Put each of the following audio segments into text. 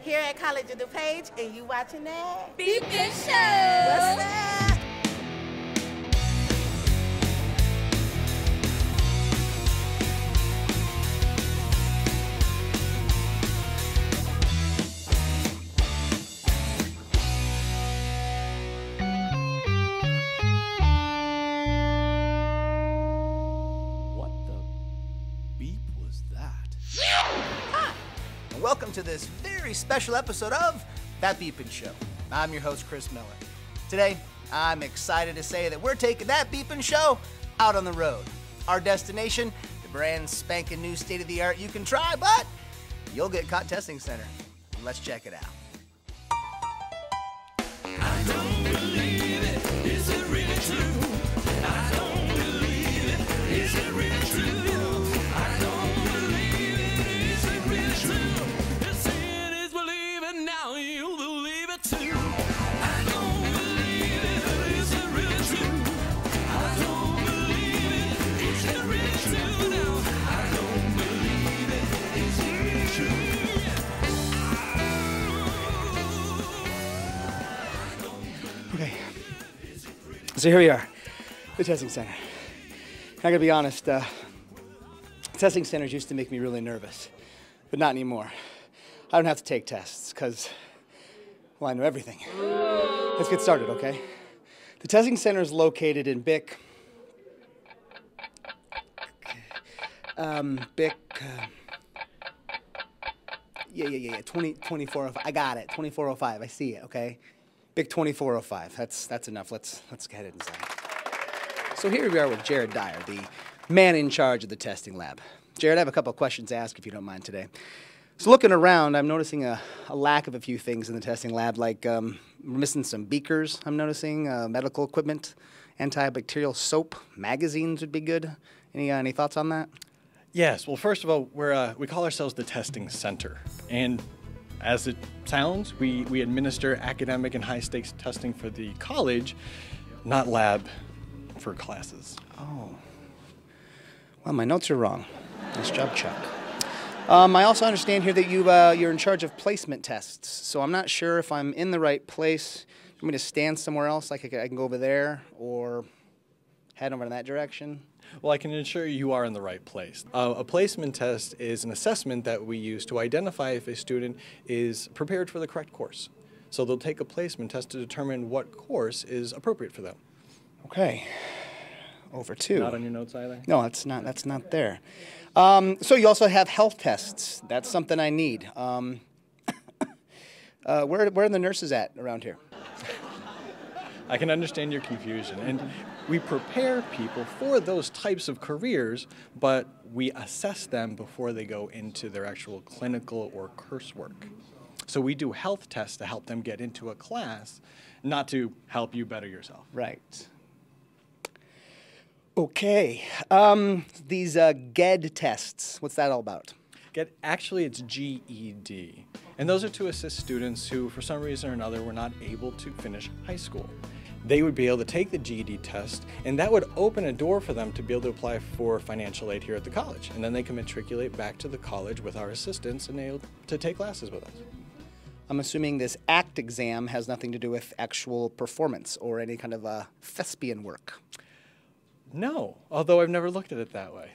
here at College of DuPage, and you watching that? Beepin Show! What's up? Welcome to this very special episode of That Beepin Show. I'm your host, Chris Miller. Today, I'm excited to say that we're taking That Beepin Show out on the road. Our destination, the brand spanking new state-of-the-art you can try, but you'll get caught testing center. Let's check it out. I don't believe it. Is it really true? I don't believe it. Is it really true? I don't believe it. Is it really true? Seeing is believing. Now you believe it too. I don't believe it. Is it really true? I don't believe it. Is it really true? Now I don't believe it. Is it really true? Okay, so here we are, the testing center. I'm gonna be honest, testing centers used to make me really nervous, but not anymore. I don't have to take tests, because, well, I know everything. Let's get started, okay? The testing center is located in BIC, 2405, I got it, 2405, I see it, okay? BIC 2405, that's enough, let's get it inside. So here we are with Jared Dyer, the man in charge of the testing lab. Jared, I have a couple of questions to ask if you don't mind today. So looking around, I'm noticing a lack of a few things in the testing lab, like we're missing some beakers, I'm noticing, medical equipment, antibacterial soap, magazines would be good. Any thoughts on that? Yes. Well, first of all, we call ourselves the testing center, and as it sounds, we administer academic and high-stakes testing for the college, not lab for classes. Oh. Well, my notes are wrong. Nice job, Chuck. I also understand here that you're in charge of placement tests, so I'm not sure if I'm in the right place. You want me to stand somewhere else, like I can go over there, or head over in that direction? Well, I can assure you are in the right place. A placement test is an assessment that we use to identify if a student is prepared for the correct course. So they'll take a placement test to determine what course is appropriate for them. Okay. Over two. Not on your notes either? No, that's not there. So you also have health tests. That's something I need. Where are the nurses at around here? I can understand your confusion, and we prepare people for those types of careers, but we assess them before they go into their actual clinical or coursework. So we do health tests to help them get into a class, not to help you better yourself. Right. Okay. These GED tests, what's that all about? Actually, it's GED. And those are to assist students who, for some reason or another, were not able to finish high school. They would be able to take the GED test, and that would open a door for them to be able to apply for financial aid here at the college. And then they can matriculate back to the college with our assistance and able to take classes with us. I'm assuming this ACT exam has nothing to do with actual performance or any kind of thespian work. No, although I've never looked at it that way.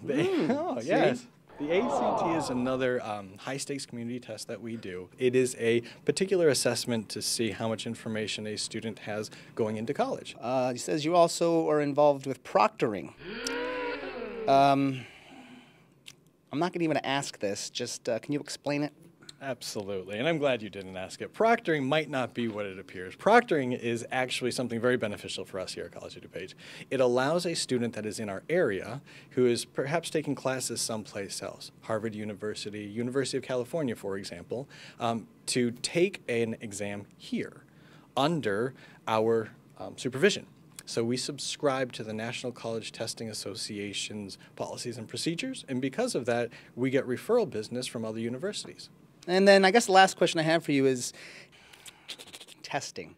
Oh, See? yes. The ACT is another high-stakes community test that we do. It is a particular assessment to see how much information a student has going into college. It says you also are involved with proctoring. I'm not even going to ask this. Just can you explain it? Absolutely, and I'm glad you didn't ask it. Proctoring might not be what it appears. Proctoring is actually something very beneficial for us here at College of DuPage. It allows a student that is in our area who is perhaps taking classes someplace else, Harvard University, University of California, for example, to take an exam here under our supervision. So we subscribe to the National College Testing Association's policies and procedures, and because of that, we get referral business from other universities. And then I guess the last question I have for you is testing.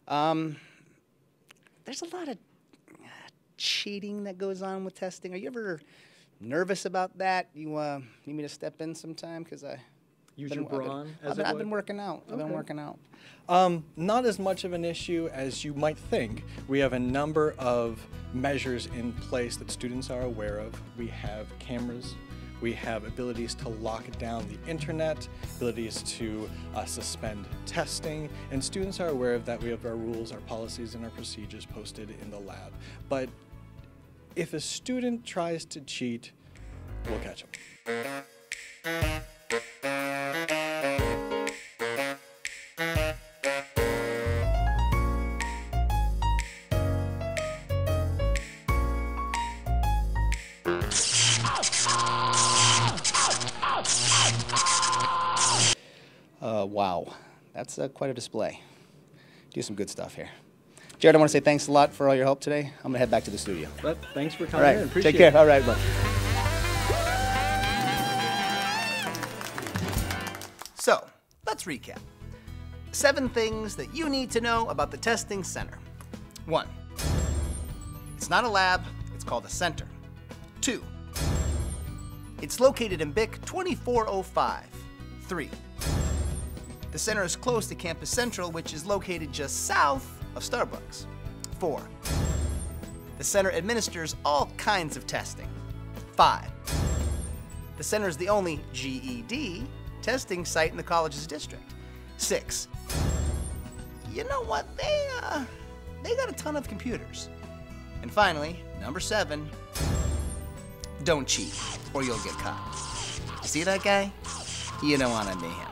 There's a lot of cheating that goes on with testing. Are you ever nervous about that? You need me to step in sometime? Because Use your brawn, as I've been working out. I've been working out. Not as much of an issue as you might think. We have a number of measures in place that students are aware of. We have cameras. We have abilities to lock down the internet, abilities to suspend testing, and students are aware of that. We have our rules, our policies, and our procedures posted in the lab. But if a student tries to cheat, we'll catch them. Wow, that's quite a display. Do some good stuff here. Jared, I want to say thanks a lot for all your help today. I'm going to head back to the studio. But thanks for All coming right, in. Appreciate take care. it. All right, bud. So, let's recap. 7 things that you need to know about the testing center. 1. It's not a lab, it's called a center. 2. It's located in BIC 2405. 3. The center is close to Campus Central, which is located just south of Starbucks. 4. The center administers all kinds of testing. 5. The center is the only GED testing site in the college's district. 6. You know what? They got a ton of computers. And finally, number 7. Don't cheat, or you'll get caught. You see that guy? You don't want to be him.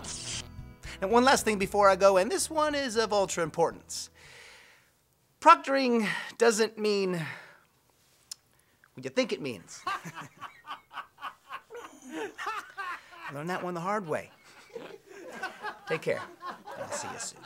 And one last thing before I go, and this one is of ultra importance. Proctoring doesn't mean what you think it means. Learn that one the hard way. Take care. I'll see you soon.